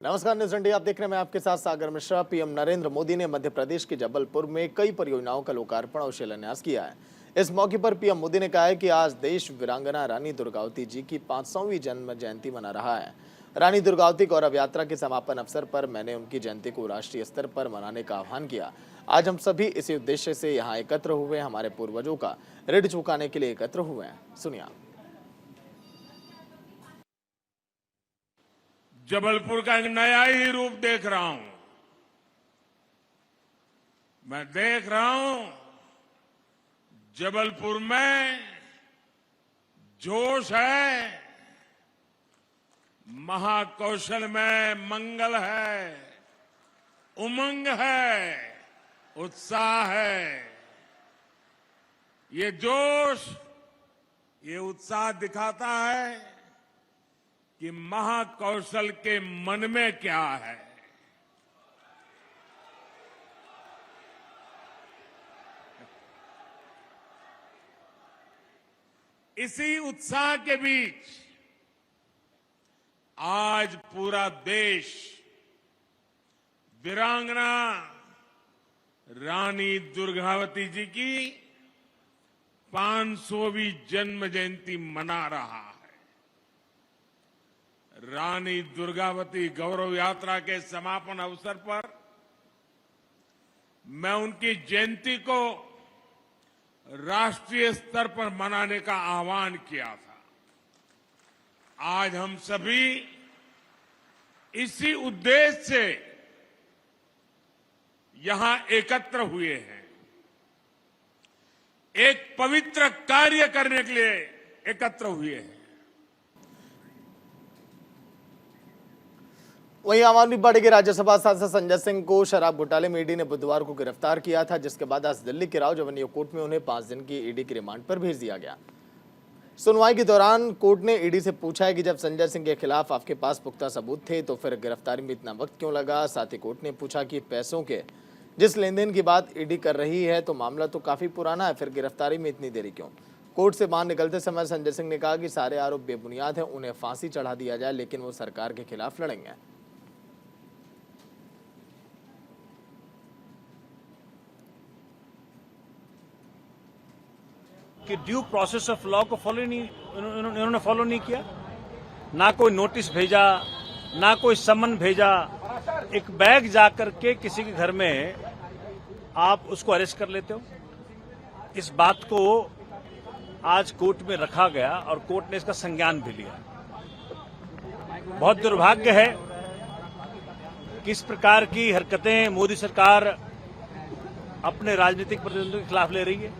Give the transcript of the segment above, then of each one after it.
नमस्कार news India, आप देख रहे हैं, मैं आपके साथ सागर मिश्रा। पीएम नरेंद्र मोदी ने मध्य प्रदेश के जबलपुर में कई परियोजनाओं का लोकार्पण और शिलान्यास किया है। इस मौके पर पीएम मोदी ने कहा है कि आज देश वीरांगना रानी दुर्गावती जी की 500वीं जन्म जयंती मना रहा है। रानी दुर्गावती गौरव यात्रा के समापन अवसर पर मैंने उनकी जयंती को राष्ट्रीय स्तर पर मनाने का आह्वान किया। आज हम सभी इसी उद्देश्य से यहाँ एकत्र हुए, हमारे पूर्वजों का ऋण चुकाने के लिए एकत्र हुए हैं। सुनिए। जबलपुर का एक नया ही रूप देख रहा हूं। मैं देख रहा हूं जबलपुर में जोश है, महाकौशल में मंगल है, उमंग है, उत्साह है। ये जोश, ये उत्साह दिखाता है कि महाकौशल के मन में क्या है। इसी उत्साह के बीच आज पूरा देश वीरांगना रानी दुर्गावती जी की 500वीं जन्म जयंती मना रहा है। रानी दुर्गावती गौरव यात्रा के समापन अवसर पर मैं उनकी जयंती को राष्ट्रीय स्तर पर मनाने का आह्वान किया था। आज हम सभी इसी उद्देश्य से यहां एकत्र हुए हैं, एक पवित्र कार्य करने के लिए एकत्र हुए हैं। वहीं आम आदमी पार्टी के राज्यसभा सांसद संजय सिंह को शराब घोटाले में ईडी ने बुधवार को गिरफ्तार किया था, जिसके बाद आज दिल्ली के राव एवेन्यू कोर्ट में उन्हें 5 दिन की ईडी की रिमांड पर भेज दिया गया। सुनवाई के दौरान कोर्ट ने ईडी से पूछा है कि जब संजय सिंह के खिलाफ आपके पास पुख्ता सबूत थे तो फिर गिरफ्तारी में इतना वक्त क्यों लगा। साथ ही कोर्ट ने पूछा कि पैसों के जिस लेन देन की बात ईडी कर रही है तो मामला तो काफी पुराना है, फिर गिरफ्तारी में इतनी देरी क्यों। कोर्ट से बाहर निकलते समय संजय सिंह ने कहा कि सारे आरोप बेबुनियाद हैं, उन्हें फांसी चढ़ा दिया जाए, लेकिन वो सरकार के खिलाफ लड़ेंगे। कि ड्यू प्रोसेस ऑफ लॉ को इन्होंने फॉलो नहीं किया। ना कोई नोटिस भेजा, ना कोई समन भेजा। एक बैग जाकर के किसी के घर में आप उसको अरेस्ट कर लेते हो। इस बात को आज कोर्ट में रखा गया और कोर्ट ने इसका संज्ञान भी लिया। बहुत दुर्भाग्य है कि इस प्रकार की हरकतें मोदी सरकार अपने राजनीतिक प्रतिद्वंदियों के खिलाफ ले रही है।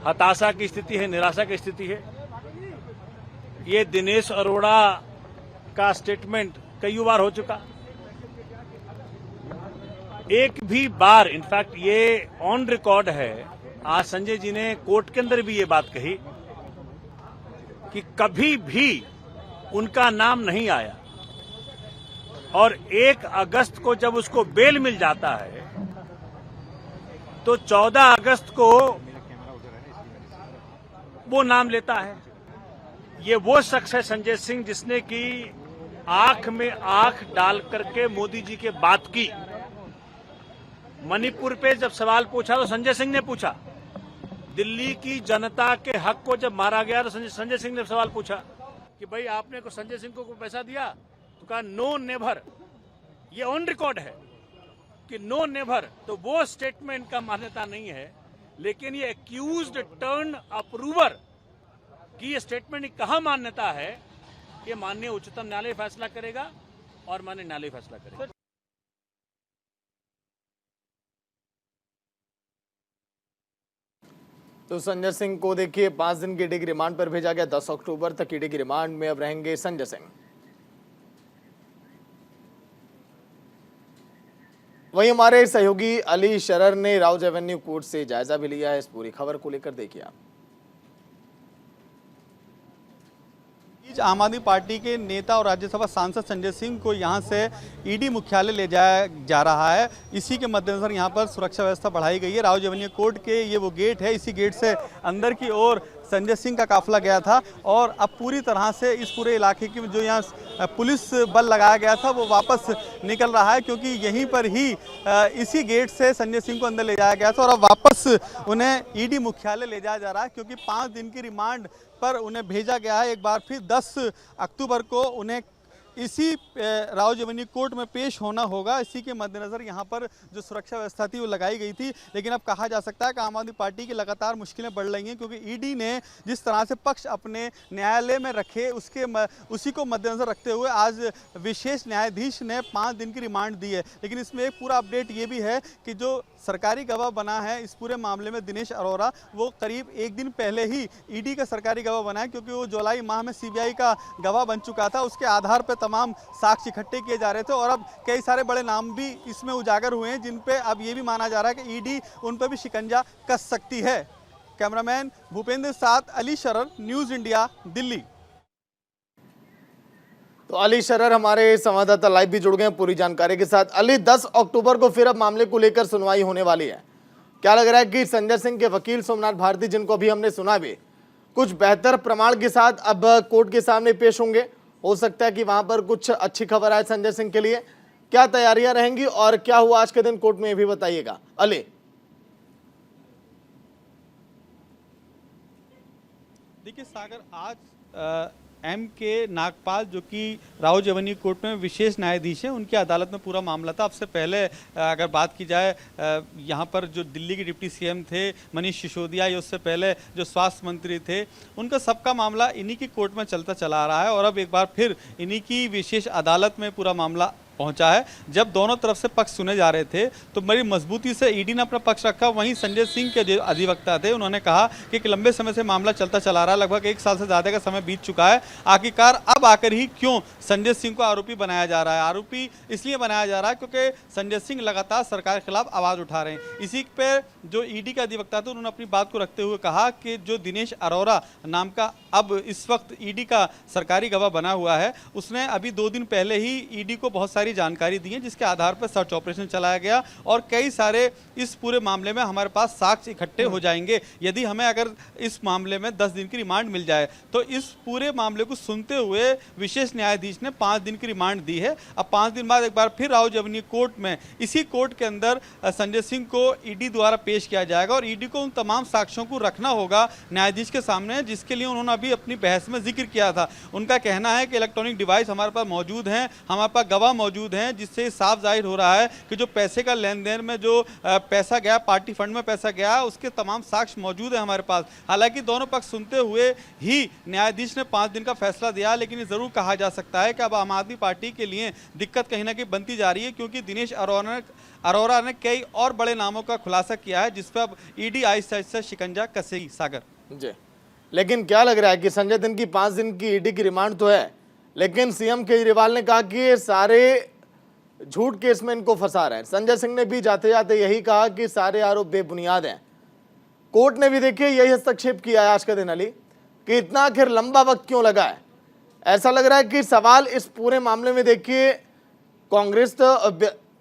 हताशा की स्थिति है, निराशा की स्थिति है। ये दिनेश अरोड़ा का स्टेटमेंट कई बार हो चुका। एक भी बार, इनफैक्ट ये ऑन रिकॉर्ड है, आज संजय जी ने कोर्ट के अंदर भी ये बात कही कि कभी भी उनका नाम नहीं आया। और 1 अगस्त को जब उसको बेल मिल जाता है तो 14 अगस्त को वो नाम लेता है। ये वो शख्स है संजय सिंह जिसने की आंख में आंख डाल करके मोदी जी के बात की। मणिपुर पे जब सवाल पूछा तो संजय सिंह ने पूछा। दिल्ली की जनता के हक को जब मारा गया तो संजय सिंह ने सवाल पूछा कि भाई आपने को संजय सिंह को पैसा दिया, तो कहा नो नेवर। ये ऑन रिकॉर्ड है कि नो नेवर। तो वो स्टेटमेंट का मान्यता नहीं है, लेकिन ये एक्यूज्ड टर्न अप्रूवर की ये स्टेटमेंट की कहां मान्यता है, ये माननीय उच्चतम न्यायालय फैसला करेगा और माननीय न्यायालय फैसला करेगा। तो संजय सिंह को देखिए 5 दिन की ईडी की रिमांड पर भेजा गया। 10 अक्टूबर तक ईडी की रिमांड में अब रहेंगे संजय सिंह। वहीं हमारे सहयोगी अली शरर ने राव एवेन्यू कोर्ट से जायजा भी लिया है। इस पूरी खबर को लेकर देखिए आप। आम आदमी पार्टी के नेता और राज्यसभा सांसद संजय सिंह को यहां से ईडी मुख्यालय ले जाया जा रहा है। इसी के मद्देनजर यहां पर सुरक्षा व्यवस्था बढ़ाई गई है। राव एवेन्यू कोर्ट के ये वो गेट है, इसी गेट से अंदर की ओर संजय सिंह का काफिला गया था और अब पूरी तरह से इस पूरे इलाके की जो यहाँ पुलिस बल लगाया गया था वो वापस निकल रहा है, क्योंकि यहीं पर ही इसी गेट से संजय सिंह को अंदर ले जाया गया था और अब वापस उन्हें ईडी मुख्यालय ले जाया जा रहा है, क्योंकि 5 दिन की रिमांड पर उन्हें भेजा गया है। एक बार फिर 10 अक्टूबर को उन्हें इसी राउज एवेन्यू कोर्ट में पेश होना होगा। इसी के मद्देनज़र यहाँ पर जो सुरक्षा व्यवस्था थी वो लगाई गई थी, लेकिन अब कहा जा सकता है कि आम आदमी पार्टी की लगातार मुश्किलें बढ़ रही हैं, क्योंकि ईडी ने जिस तरह से पक्ष अपने न्यायालय में रखे उसी को मद्देनज़र रखते हुए आज विशेष न्यायाधीश ने 5 दिन की रिमांड दी है। लेकिन इसमें एक पूरा अपडेट ये भी है कि जो सरकारी गवाह बना है इस पूरे मामले में दिनेश अरोड़ा, वो करीब 1 दिन पहले ही ईडी का सरकारी गवाह बना है, क्योंकि वो जुलाई माह में सीबीआई का गवाह बन चुका था। उसके आधार पर तमाम साक्ष्य इकट्ठे किए जा रहे थे और अब कई सारे बड़े नाम भी इसमें उजागर हुए हैं, जिन पे अब ये भी माना जा रहा है कि ईडी उन पर भी शिकंजा कस सकती है। कैमरामैन भूपेंद्र साथ अली शरर, न्यूज़ इंडिया, दिल्ली। तो अली शरर हमारे संवाददाता लाइव भी जुड़ गए हैं पूरी जानकारी के साथ। अली, 10 अक्टूबर को फिर अब मामले को लेकर सुनवाई होने वाली है। क्या लग रहा है कि संजय सिंह के वकील सोमनाथ भारती, जिनको अभी हमने सुना भी, कुछ बेहतर प्रमाण के साथ अब कोर्ट के सामने पेश होंगे? हो सकता है कि वहां पर कुछ अच्छी खबर आए संजय सिंह के लिए। क्या तैयारियां रहेंगी और क्या हुआ आज के दिन कोर्ट में, ये भी बताइएगा अली। देखिए सागर, आज M.K. नागपाल जो कि राउज एवेन्यू कोर्ट में विशेष न्यायाधीश हैं, उनकी अदालत में पूरा मामला था। अब से पहले अगर बात की जाए यहाँ पर जो दिल्ली के डिप्टी सीएम थे मनीष सिसोदिया, या उससे पहले जो स्वास्थ्य मंत्री थे, उनका सबका मामला इन्हीं की कोर्ट में चलता चला आ रहा है और अब एक बार फिर इन्हीं की विशेष अदालत में पूरा मामला पहुंचा है। जब दोनों तरफ से पक्ष सुने जा रहे थे तो बड़ी मजबूती से ईडी ने अपना पक्ष रखा। वहीं संजय सिंह के जो अधिवक्ता थे उन्होंने कहा कि एक लंबे समय से मामला चलता चला रहा है, लगभग 1 साल से ज़्यादा का समय बीत चुका है। आखिरकार अब आकर ही क्यों संजय सिंह को आरोपी बनाया जा रहा है? आरोपी इसलिए बनाया जा रहा है क्योंकि संजय सिंह लगातार सरकार के खिलाफ आवाज़ उठा रहे हैं। इसी पर जो ईडी का अधिवक्ता थे उन्होंने अपनी बात को रखते हुए कहा कि जो दिनेश अरोड़ा नाम का अब इस वक्त ईडी का सरकारी गवाह बना हुआ है, उसने अभी 2 दिन पहले ही ईडी को बहुत सारी जानकारी दी है, जिसके आधार पर सर्च ऑपरेशन चलाया गया और कई सारे इस पूरे मामले में हमारे पास साक्ष्य इकट्ठे हो जाएंगे। यदि हमें अगर इस मामले में 10 दिन की रिमांड मिल जाए तो इस पूरे मामले को सुनते हुए विशेष न्यायाधीश ने 5 दिन की रिमांड दी है। अब 5 दिन बाद एक बार फिर राउज एवेन्यू कोर्ट में, इसी कोर्ट के अंदर संजय सिंह को ईडी द्वारा पेश किया जाएगा और ईडी को उन तमाम साक्ष्यों को रखना होगा न्यायाधीश के सामने, जिसके लिए उन्होंने अभी अपनी बहस में जिक्र किया था। उनका कहना है कि इलेक्ट्रॉनिक डिवाइस हमारे पास मौजूद हैं, हमारे पास गवाह मौजूद हैं, जिससे साफ जाहिर हो रहा है कि जो पैसे का लेन देन में जो पैसा गया, पार्टी फंड में पैसा गया, उसके तमाम साक्ष्य मौजूद है हमारे पास। हालांकि दोनों पक्ष सुनते हुए ही न्यायाधीश ने 5 दिन का फैसला दिया, लेकिन ये जरूर कहा जा सकता है कि अब आम आदमी पार्टी के लिए दिक्कत कहीं ना कहीं बनती जा रही है, क्योंकि दिनेश अरोड़ा ने कई और बड़े नामों का खुलासा किया है, जिस पर अब ईडी आहिस्ता आहिस्ता शिकंजा कसेगी। सागर जी, लेकिन क्या लग रहा है कि संजय सिंह की 5 दिन की ईडी की रिमांड तो है, लेकिन सीएम केजरीवाल ने कहा कि ये सारे झूठ केस में इनको फंसा रहे हैं। संजय सिंह ने भी जाते जाते यही कहा कि सारे आरोप बेबुनियाद हैं। कोर्ट ने भी देखिए यही हस्तक्षेप किया है आज का दिन अली, कि इतना आखिर लंबा वक्त क्यों लगा है। ऐसा लग रहा है कि सवाल इस पूरे मामले में देखिए कांग्रेस तो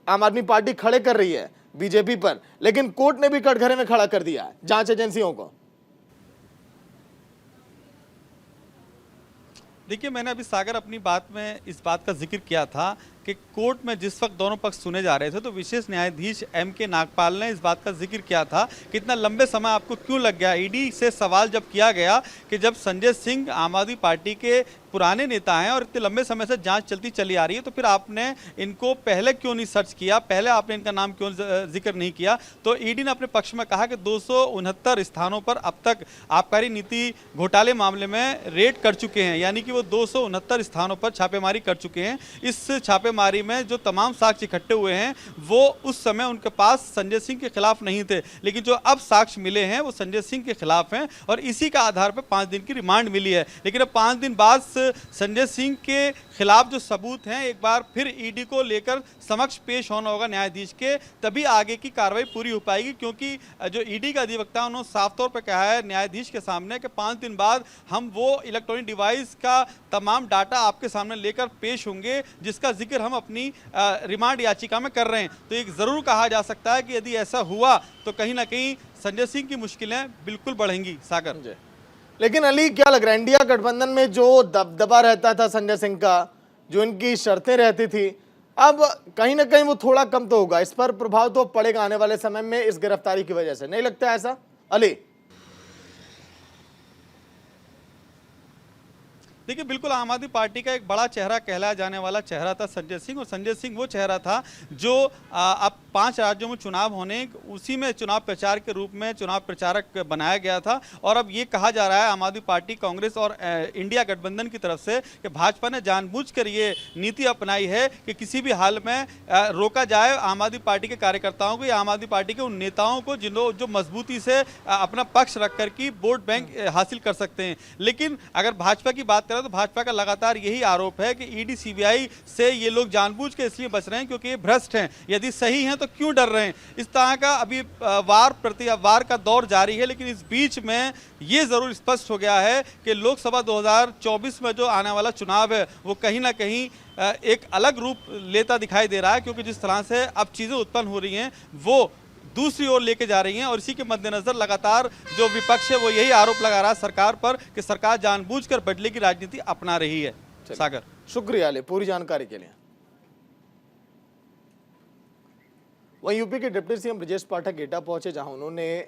आम आदमी पार्टी खड़े कर रही है बीजेपी पर, लेकिन कोर्ट ने भी कटघरे में खड़ा कर दिया है जांच एजेंसियों को। देखिए, मैंने अभी सागर अपनी बात में इस बात का जिक्र किया था कि कोर्ट में जिस वक्त दोनों पक्ष सुने जा रहे थे तो विशेष न्यायाधीश M.K. नागपाल ने इस बात का जिक्र किया था कि इतना लंबे समय आपको क्यों लग गया। ईडी से सवाल जब किया गया कि जब संजय सिंह आम आदमी पार्टी के पुराने नेता हैं और इतने लंबे समय से जांच चलती चली आ रही है, तो फिर आपने इनको पहले क्यों नहीं सर्च किया, पहले आपने इनका नाम क्यों जिक्र नहीं किया। तो ईडी ने अपने पक्ष में कहा कि 269 स्थानों पर अब तक आबकारी नीति घोटाले मामले में रेड कर चुके हैं, यानी कि वो 269 स्थानों पर छापेमारी कर चुके हैं। इस छापेमारी में जो तमाम साक्ष्य इकट्ठे हुए हैं वो उस समय उनके पास संजय सिंह के खिलाफ नहीं थे, लेकिन जो अब साक्ष्य मिले हैं वो संजय सिंह के खिलाफ हैं और इसी का आधार पर 5 दिन की रिमांड मिली है। लेकिन अब 5 दिन बाद संजय सिंह के खिलाफ जो सबूत हैं एक बार फिर ईडी को लेकर समक्ष पेश होना होगा न्यायाधीश के, तभी आगे की कार्रवाई पूरी हो पाएगी। क्योंकि जो ईडी का अधिवक्ता उन्होंने साफ तौर पर कहा है न्यायाधीश के सामने कि 5 दिन बाद हम वो इलेक्ट्रॉनिक डिवाइस का तमाम डाटा आपके सामने लेकर पेश होंगे, जिसका जिक्र हम अपनी रिमांड याचिका में कर रहे हैं। तो एक जरूर कहा जा सकता है कि यदि ऐसा हुआ तो कहीं ना कहीं संजय सिंह की मुश्किलें बिल्कुल बढ़ेंगी। सागर, लेकिन अली, क्या लग रहा है इंडिया गठबंधन में जो दबदबा रहता था संजय सिंह का, जो इनकी शर्तें रहती थी, अब कहीं ना कहीं वो थोड़ा कम तो होगा, इस पर प्रभाव तो पड़ेगा आने वाले समय में इस गिरफ्तारी की वजह से, नहीं लगता ऐसा अली? देखिए, बिल्कुल आम आदमी पार्टी का एक बड़ा चेहरा कहलाया जाने वाला चेहरा था संजय सिंह, और संजय सिंह वो चेहरा था जो अब 5 राज्यों में चुनाव होने, उसी में चुनाव प्रचार के रूप में चुनाव प्रचारक बनाया गया था। और अब ये कहा जा रहा है आम आदमी पार्टी, कांग्रेस और इंडिया गठबंधन की तरफ से कि भाजपा ने जानबूझकर ये नीति अपनाई है कि किसी भी हाल में रोका जाए आम आदमी पार्टी के कार्यकर्ताओं को या आम आदमी पार्टी के उन नेताओं को जो मजबूती से अपना पक्ष रख कर की वोट बैंक हासिल कर सकते हैं। लेकिन अगर भाजपा की बात करें तो भाजपा का लगातार यही आरोप है कि ईडी सीबीआई से ये लोग जानबूझ के इसलिए बच रहे हैं क्योंकि ये भ्रष्ट हैं, यदि सही हैं तो क्यों डर रहे हैं। इस तरह का अभी वार का दौर जारी है। लेकिन इस बीच में ये जरूर स्पष्ट हो गया है कि लोकसभा 2024 में जो आने वाला चुनाव है वो कहीं ना कहीं एक अलग रूप लेता दिखाई दे रहा है, क्योंकि जिस तरह से अब चीजें उत्पन्न हो रही हैं वो दूसरी ओर लेके जा रही हैं। और इसी के मद्देनजर लगातार जो विपक्ष है वो यही आरोप लगा रहा है सरकार पर कि सरकार जानबूझकर बदले की राजनीति अपना रही है। सागर, शुक्रिया अली पूरी जानकारी के लिए। वहीं यूपी के डिप्टी सीएम ब्रजेश पाठक एटा पहुंचे, जहां उन्होंने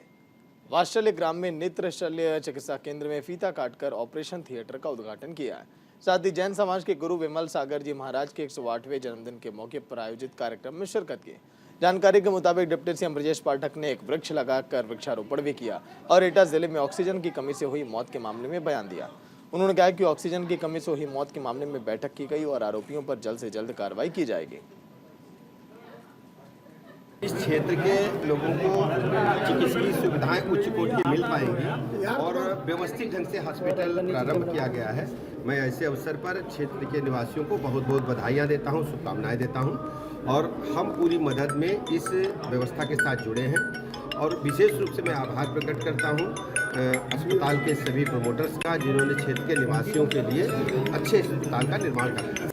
वात्सल्य ग्राम में नेत्र शल्य चिकित्सा केंद्र में फीता काटकर ऑपरेशन थिएटर का उद्घाटन किया है। साथ ही जैन समाज के गुरु विमल सागर जी महाराज के 108वें जन्मदिन के मौके पर आयोजित कार्यक्रम में शिरकत की। जानकारी के मुताबिक डिप्टी सीएम ब्रजेश पाठक ने एक वृक्ष लगाकर वृक्षारोपण भी किया और एटा जिले में ऑक्सीजन की कमी से हुई मौत के मामले में बयान दिया। उन्होंने कहा कि ऑक्सीजन की कमी से हुई मौत के मामले में बैठक की गई और आरोपियों पर जल्द से जल्द कार्रवाई की जाएगी। इस क्षेत्र के लोगों को चिकित्सीय सुविधाएं उच्च कोटि की मिल पाएंगी और व्यवस्थित ढंग से हॉस्पिटल प्रारंभ किया गया है। मैं ऐसे अवसर पर क्षेत्र के निवासियों को बहुत बहुत बधाइयाँ देता हूँ, शुभकामनाएं देता हूँ और हम पूरी मदद में इस व्यवस्था के साथ जुड़े हैं। और विशेष रूप से मैं आभार प्रकट करता हूँ अस्पताल के सभी प्रमोटर्स का, जिन्होंने क्षेत्र के निवासियों के लिए अच्छे अस्पताल का निर्माण कराया।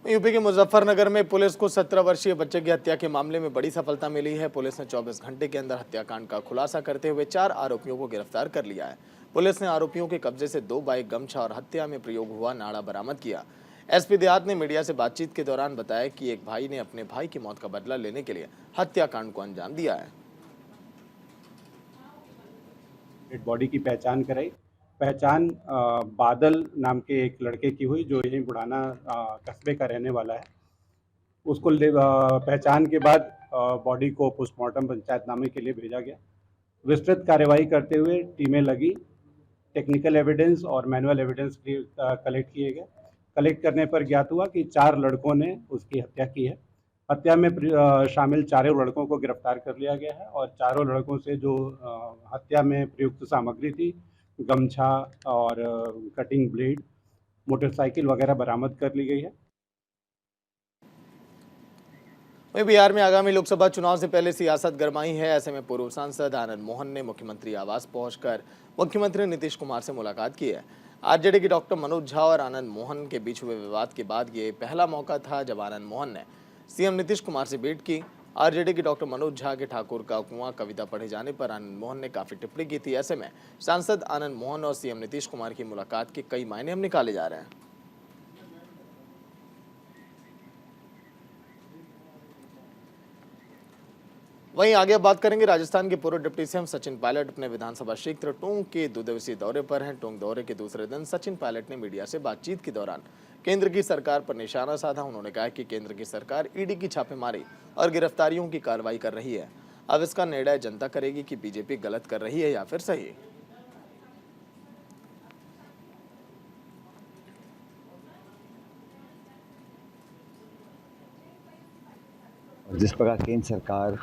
यूपी के मुजफ्फरनगर में पुलिस को 17 वर्षीय बच्चे की हत्या के मामले में बड़ी सफलता मिली है। पुलिस ने 24 घंटे के अंदर हत्याकांड का खुलासा करते हुए 4 आरोपियों को गिरफ्तार कर लिया है। पुलिस ने आरोपियों के कब्जे से 2 बाइक, गमछा और हत्या में प्रयोग हुआ नाड़ा बरामद किया। एसपी देहात ने मीडिया से बातचीत के दौरान बताया कि एक भाई ने अपने भाई की मौत का बदला लेने के लिए हत्याकांड को अंजाम दिया है। डेड बॉडी की पहचान कराई। पहचान बादल नाम के एक लड़के की हुई जो यहीं बुढ़ाना कस्बे का रहने वाला है। उसको पहचान के बाद बॉडी को पोस्टमार्टम पंचायतनामे के लिए भेजा गया। विस्तृत कार्रवाई करते हुए टीमें लगी, टेक्निकल एविडेंस और मैनुअल एविडेंस भी कलेक्ट किए गए। कलेक्ट करने पर ज्ञात हुआ कि 4 लड़कों ने उसकी हत्या की है। हत्या में शामिल 4 लड़कों को गिरफ्तार कर लिया गया है और 4 लड़कों से जो हत्या में प्रयुक्त सामग्री थी, गमछा और कटिंग ब्लेड, मोटरसाइकिल वगैरह बरामद कर ली गई है। वहीं बिहार में आगामी लोकसभा चुनाव से पहले सियासत गरमाई है। ऐसे में पूर्व सांसद आनंद मोहन ने मुख्यमंत्री आवास पहुंचकर मुख्यमंत्री नीतीश कुमार से मुलाकात की है। आरजेडी के डॉक्टर मनोज झा और आनंद मोहन के बीच हुए विवाद के बाद ये पहला मौका था जब आनंद मोहन ने सीएम नीतीश कुमार से भेंट की। आरजेडी के डॉक्टर मनोज झा के ठाकुर का कुआं कविता पढ़े जाने पर आनंद मोहन ने काफी टिप्पणी की थी। ऐसे में सांसद आनंद मोहन और सीएम नीतीश कुमार की मुलाकात के कई मायने हम निकाले जा रहे हैं। वहीं आगे बात करेंगे, राजस्थान के पूर्व डिप्टी सीएम सचिन पायलट अपने विधानसभा क्षेत्र टोंक के 2 दिवसीय दौरे पर हैं। टोंक दौरे के दूसरे दिन सचिन पायलट ने मीडिया से बातचीत के दौरान केंद्र की सरकार पर निशाना साधा। उन्होंने कहा कि केंद्र की सरकार ईडी की छापेमारी और गिरफ्तारियों की कार्रवाई कर रही है। अब इसका निर्णय जनता करेगी कि बीजेपी गलत कर रही है या फिर सही। जिस प्रकार केंद्र सरकार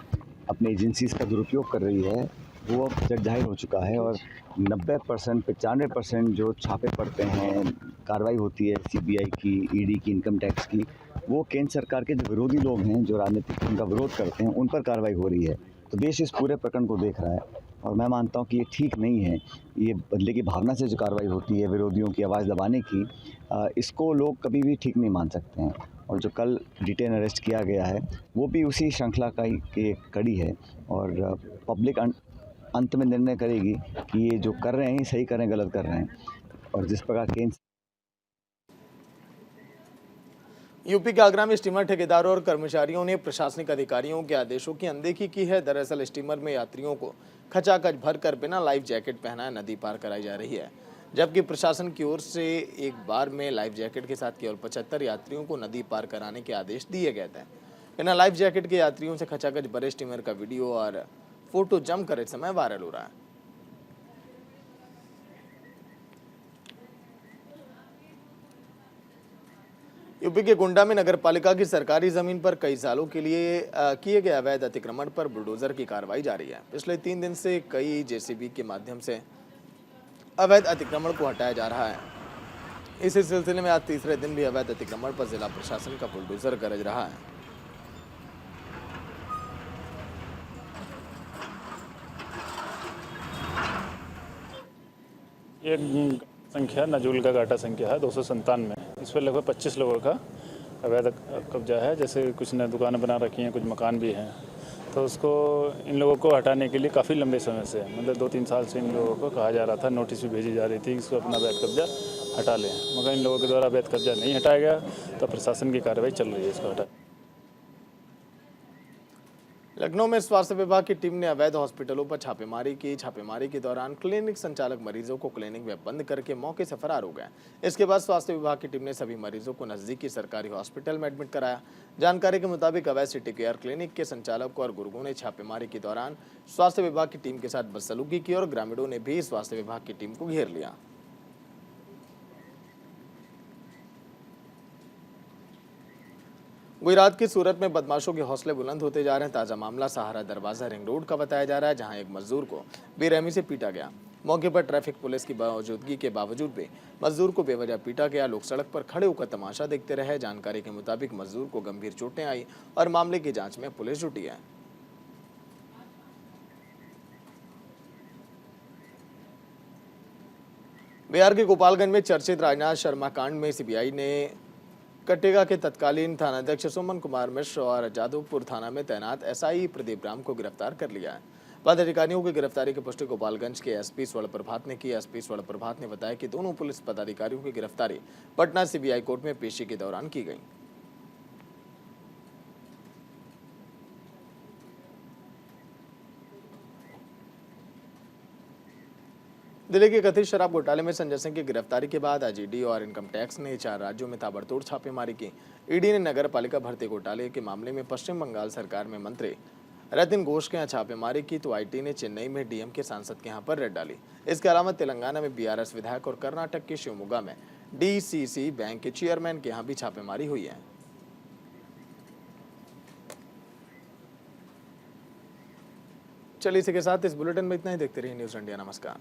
अपनी एजेंसीज का दुरुपयोग कर रही है वो अब जग जाहिर हो चुका है और 90%, 95% जो छापे पड़ते हैं, कार्रवाई होती है सीबीआई की, ईडी की, इनकम टैक्स की, वो केंद्र सरकार के जो विरोधी लोग हैं, जो राजनीतिक उनका विरोध करते हैं, उन पर कार्रवाई हो रही है। तो देश इस पूरे प्रकरण को देख रहा है और मैं मानता हूँ कि ये ठीक नहीं है। ये बदले की भावना से जो कार्रवाई होती है विरोधियों की आवाज़ दबाने की, इसको लोग कभी भी ठीक नहीं मान सकते हैं। और जो कल डिटेन अरेस्ट किया गया है वो भी उसी श्रृंखला का एक कड़ी है और पब्लिक अंत में निर्णय करेगी कि ये जो कर रहे हैं सही कर रहे हैं गलत कर रहे हैं। और जिस प्रकार केंद्र यूपी के आगरा में स्टीमर ठेकेदारों और कर्मचारियों ने प्रशासनिक अधिकारियों के आदेशों की अनदेखी की है। दरअसल स्टीमर में यात्रियों को खचाखच भरकर बिना लाइफ जैकेट पहनाए नदी पार कराई जा रही है, जबकि प्रशासन की ओर से एक बार में लाइफ जैकेट के साथ केवल 75 यात्रियों को नदी पार कराने के आदेश दिए गए थे। बिना लाइफ जैकेट के यात्रियों से खचाखच भरे स्टीमर का वीडियो और फोटो जमकर इस समय वायरल हो रहा है। यूपी के गोंडा में नगर पालिका की सरकारी जमीन पर कई सालों के लिए किए गए अवैध अतिक्रमण पर बुलडोजर की कार्रवाई जारी है। पिछले 3 दिन से कई जेसीबी के माध्यम से अवैध अतिक्रमण को हटाया जा रहा है। इसी सिलसिले में आज तीसरे दिन भी अवैध अतिक्रमण पर जिला प्रशासन का बुलडोजर गरज रहा है। ये संख्या नजूल का घाटा संख्या है 297। इस पर लगभग 25 लोगों का अवैध कब्जा है। जैसे कुछ ने दुकानें बना रखी हैं, कुछ मकान भी हैं। तो उसको इन लोगों को हटाने के लिए काफ़ी लंबे समय से, मतलब 2-3 साल से इन लोगों को कहा जा रहा था, नोटिस भी भेजी जा रही थी कि इसको अपना अवैध कब्जा हटा लें, मगर इन लोगों के द्वारा अवैध कब्जा नहीं हटाया गया। तो प्रशासन की कार्रवाई चल रही है इसको हटा। लखनऊ में स्वास्थ्य विभाग की टीम ने अवैध हॉस्पिटलों पर छापेमारी की। छापेमारी के दौरान क्लिनिक संचालक मरीजों को क्लिनिक में बंद करके मौके से फरार हो गए। इसके बाद स्वास्थ्य विभाग की टीम ने सभी मरीजों को नजदीकी सरकारी हॉस्पिटल में एडमिट कराया। जानकारी के मुताबिक अवैध सिटी केयर क्लिनिक के संचालक और गुर्गों ने छापेमारी के दौरान स्वास्थ्य विभाग की टीम के साथ बदसलूकी की और ग्रामीणों ने भी स्वास्थ्य विभाग की टीम को घेर लिया। गुजरात की सूरत में बदमाशों के हौसले बुलंद होते जा रहे हैं। ताजा मामला सहारा दरवाजा रिंग रोड का बताया जा रहा है, जहां एक मजदूर को बेरहमी से पीटा गया। मौके पर ट्रैफिक पुलिस की मौजूदगी के बावजूद भी मजदूर को बेवजह पीटा गया। लोग सड़क पर खड़े होकर तमाशा देखते रहे। जानकारी के मुताबिक मजदूर को गंभीर चोटें आई और मामले की जांच में पुलिस जुटी है। बिहार के गोपालगंज में चर्चित राजनाथ शर्मा कांड में सीबीआई ने कटेगा के तत्कालीन थानाध्यक्ष सुमन कुमार मिश्र और जादवपुर थाना में तैनात एसआई प्रदीप राम को गिरफ्तार कर लिया है। पदाधिकारियों की गिरफ्तारी की पुष्टि गोपालगंज के एसपी स्वर्ण प्रभात ने की। एसपी स्वर्ण प्रभात ने बताया कि दोनों पुलिस पदाधिकारियों की गिरफ्तारी पटना सीबीआई कोर्ट में पेशी के दौरान की गई। दिल्ली के कथित शराब घोटाले में संजय सिंह की गिरफ्तारी के बाद आज ईडी और इनकम टैक्स ने 4 राज्यों में ताबड़तोड़ छापेमारी की। ईडी ने नगर पालिका भर्ती घोटाले के मामले में पश्चिम बंगाल सरकार में मंत्री रतिन घोष के यहाँ छापेमारी की, तो आईटी ने चेन्नई में डीएम के सांसद के यहाँ पर रेड डाली। इसके अलावा तेलंगाना में बीआरएस विधायक और कर्नाटक के शिवमोगा में डीसीसी बैंक के चेयरमैन के यहाँ भी छापेमारी हुई है। चलिए इसी के साथ इस बुलेटिन में इतना ही। देखते रहिए न्यूज़ इंडिया। नमस्कार।